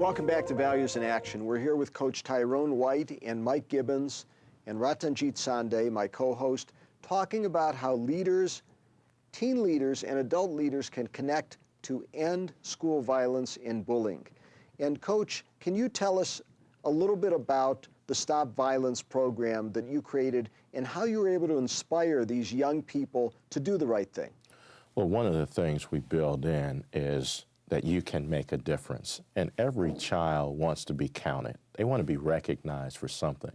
Welcome back to Values in Action. We're here with Coach Tyrone White and Mike Gibbons and Ratanjit Sande, my co-host, talking about how leaders, teen leaders and adult leaders can connect to end school violence and bullying. And Coach, can you tell us a little bit about the Stop Violence program that you created and how you were able to inspire these young people to do the right thing? Well, one of the things we build in is that you can make a difference. And every child wants to be counted. They want to be recognized for something.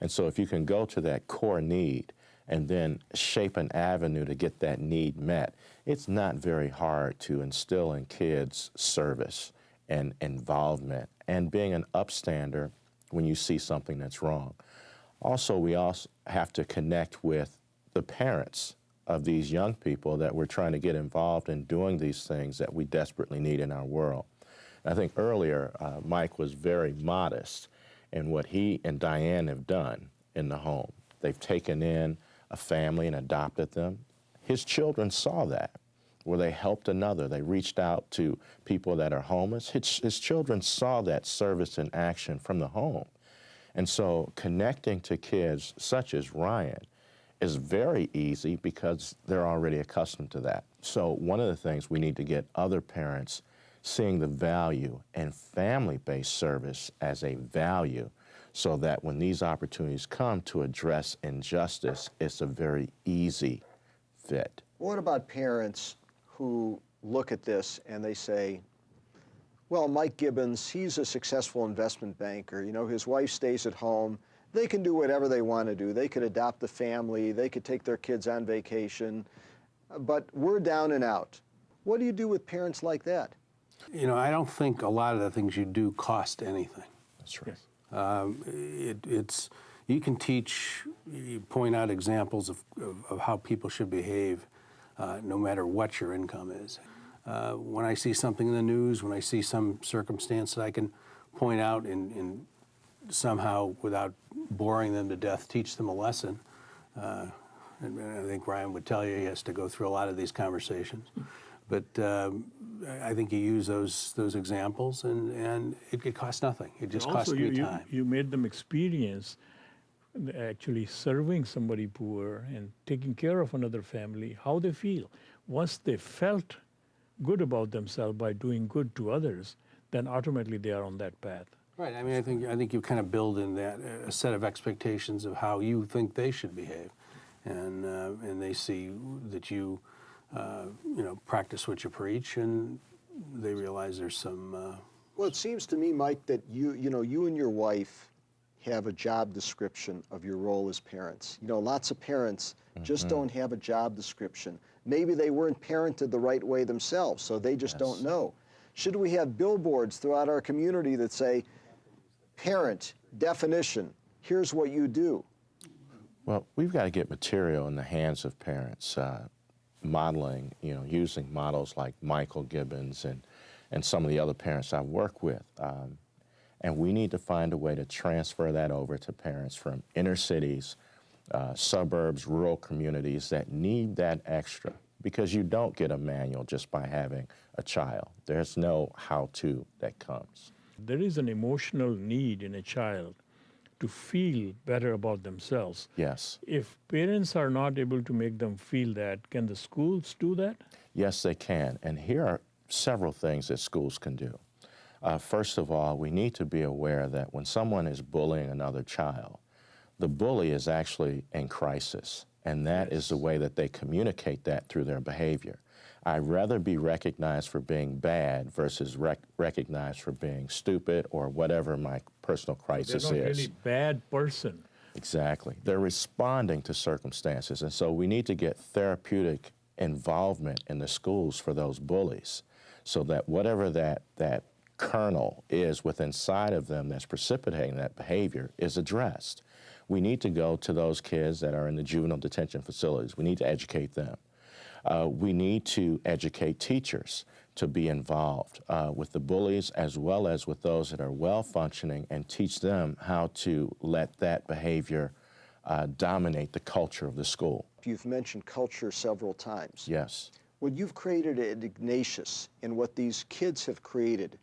And so if you can go to that core need and then shape an avenue to get that need met, it's not very hard to instill in kids service and involvement and being an upstander when you see something that's wrong. Also, we also have to connect with the parents of these young people that we're trying to get involved in doing these things that we desperately need in our world. And I think earlier, Mike was very modest in what he and Diane have done in the home. They've taken in a family and adopted them. His children saw that, where they helped another. They reached out to people that are homeless. His children saw that service in action from the home. And so connecting to kids such as Ryan is very easy because they're already accustomed to that. So one of the things we need to get other parents seeing the value and family-based service as a value so that when these opportunities come to address injustice, it's a very easy fit. What about parents who look at this and they say, well, Mike Gibbons, he's a successful investment banker. You know, his wife stays at home. They can do whatever they want to do. They could adopt a family. They could take their kids on vacation. But we're down and out. What do you do with parents like that? You know, I don't think a lot of the things you do cost anything. That's right. You can teach, you point out examples of how people should behave no matter what your income is. When I see something in the news, when I see some circumstance that I can point out and somehow, without boring them to death, teach them a lesson. And I think Ryan would tell you he has to go through a lot of these conversations. But I think you use those examples, and it costs nothing. It just costs me time. You made them experience actually serving somebody poor and taking care of another family, how they feel. Once they felt good about themselves by doing good to others, then automatically they are on that path. Right. I mean, I think you kind of build in that a set of expectations of how you think they should behave, and they see that you practice what you preach, and they realize there's some. Well, it seems to me, Mike, that you and your wife have a job description of your role as parents. You know, lots of parents just don't have a job description. Maybe they weren't parented the right way themselves, so they just don't know. Should we have billboards throughout our community that say, parent, definition, here's what you do? Well, we've got to get material in the hands of parents, modeling, using models like Michael Gibbons and some of the other parents I work with. And we need to find a way to transfer that over to parents from inner cities, suburbs, rural communities that need that extra, because you don't get a manual just by having a child. There's no how-to that comes. There is an emotional need in a child to feel better about themselves. Yes. If parents are not able to make them feel that, can the schools do that? Yes, they can. And here are several things that schools can do. First of all, we need to be aware that when someone is bullying another child, the bully is actually in crisis. And that is the way that they communicate that through their behavior. I'd rather be recognized for being bad versus recognized for being stupid or whatever my personal crisis is. They're not really bad person. Exactly. They're responding to circumstances. And so we need to get therapeutic involvement in the schools for those bullies so that whatever that kernel is within inside of them that's precipitating that behavior is addressed. We need to go to those kids that are in the juvenile detention facilities. We need to educate them. We need to educate teachers to be involved with the bullies as well as with those that are well-functioning and teach them how to let that behavior dominate the culture of the school. You've mentioned culture several times. Yes. What you've created at Ignatius and what these kids have created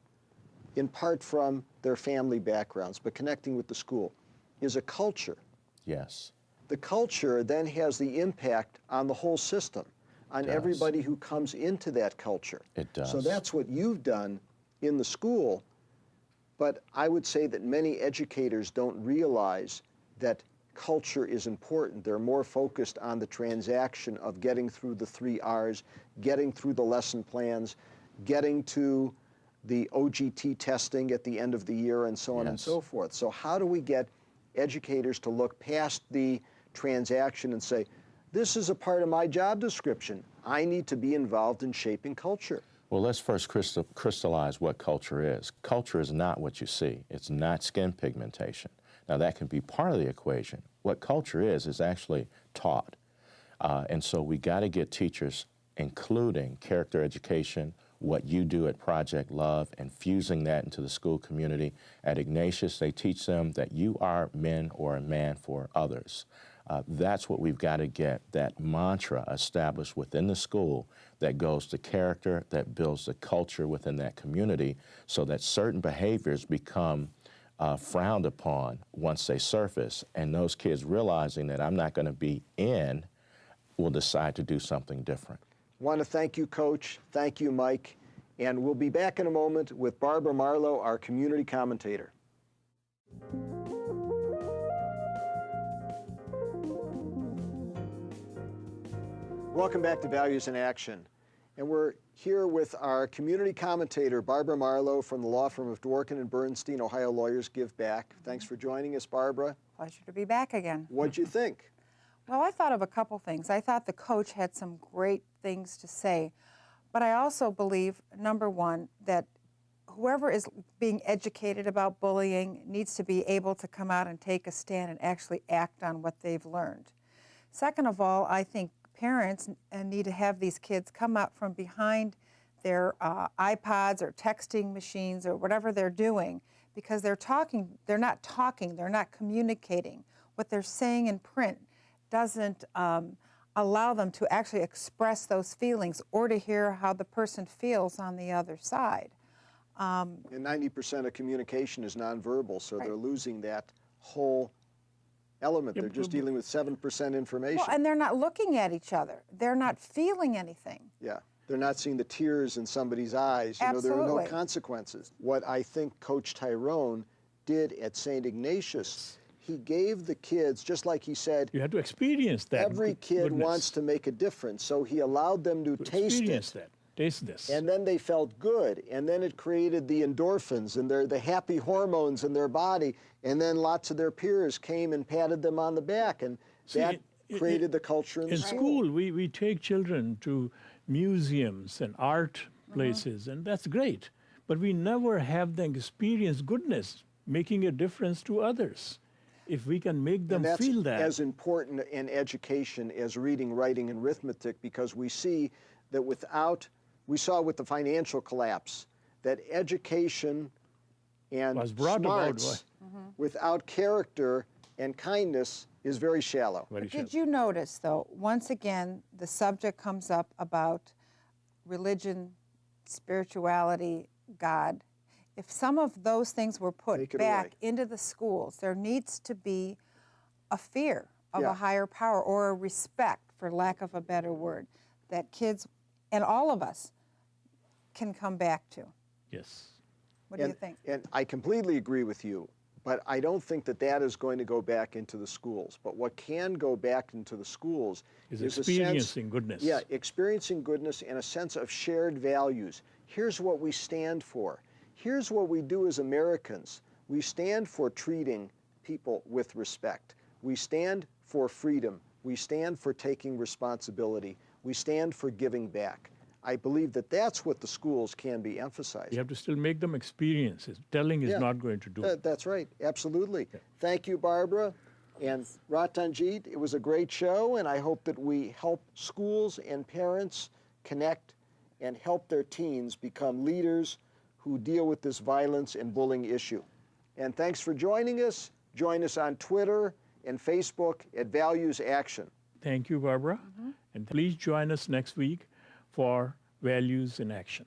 in part from their family backgrounds, but connecting with the school, is a culture. Yes. The culture then has the impact on the whole system, on everybody who comes into that culture. It does. So that's what you've done in the school, but I would say that many educators don't realize that culture is important. They're more focused on the transaction of getting through the 3 R's, getting through the lesson plans, getting to the OGT testing at the end of the year, and so on and so forth. So how do we get educators to look past the transaction and say, this is a part of my job description. I need to be involved in shaping culture. Well, let's first crystallize what culture is. Culture is not what you see. It's not skin pigmentation. Now, that can be part of the equation. What culture is actually taught. And so we got to get teachers, including character education, what you do at Project Love, and fusing that into the school community. At Ignatius, they teach them that you are men or a man for others. That's what we've got to get, that mantra established within the school that goes to character, that builds the culture within that community, so that certain behaviors become frowned upon once they surface, and those kids realizing that I'm not going to be in will decide to do something different. Want to thank you, Coach. Thank you, Mike. And we'll be back in a moment with Barbara Marlowe, our community commentator. Welcome back to Values in Action. And we're here with our community commentator, Barbara Marlowe, from the law firm of Dworkin and Bernstein, Ohio Lawyers Give Back. Thanks for joining us, Barbara. Pleasure to be back again. What'd you think? Well, I thought of a couple things. I thought the coach had some great things to say, but I also believe, number one, that whoever is being educated about bullying needs to be able to come out and take a stand and actually act on what they've learned. Second of all, I think parents need to have these kids come out from behind their iPods or texting machines or whatever they're doing, because they're not communicating. What they're saying in print doesn't allow them to actually express those feelings or to hear how the person feels on the other side. And 90% of communication is nonverbal, so they're losing that whole element. They're just dealing with 7% information. Well, and they're not looking at each other. They're not feeling anything. Yeah, they're not seeing the tears in somebody's eyes. You know, there are no consequences. What I think Coach Tyrone did at St. Ignatius, he gave the kids, just like he said, you have to experience that. Every kid wants to make a difference, so he allowed them to taste it. Taste this. And then they felt good, and then it created the endorphins and the happy hormones in their body, and then lots of their peers came and patted them on the back, and that created the culture in the school. In school, we take children to museums and art places, and that's great, but we never have them experience goodness, making a difference to others. If we can make them feel that. That's as important in education as reading, writing, and arithmetic, because we see that we saw with the financial collapse, that education and smarts without character and kindness is very shallow. Did you notice, though, once again, the subject comes up about religion, spirituality, God. If some of those things were put back into the schools, there needs to be a fear of a higher power, or a respect, for lack of a better word, that kids and all of us can come back to. Yes. What do you think? And I completely agree with you, but I don't think that that is going to go back into the schools. But what can go back into the schools is experiencing goodness. Yeah, experiencing goodness and a sense of shared values. Here's what we stand for. Here's what we do as Americans. We stand for treating people with respect. We stand for freedom. We stand for taking responsibility. We stand for giving back. I believe that that's what the schools can be emphasizing. You have to still make them experiences. Telling is not going to do it. That's right, absolutely. Yeah. Thank you, Barbara. And Ratanjit, it was a great show, and I hope that we help schools and parents connect and help their teens become leaders who deal with this violence and bullying issue. And thanks for joining us. Join us on Twitter and Facebook at Values Action. Thank you, Barbara. And please join us next week for Values in Action.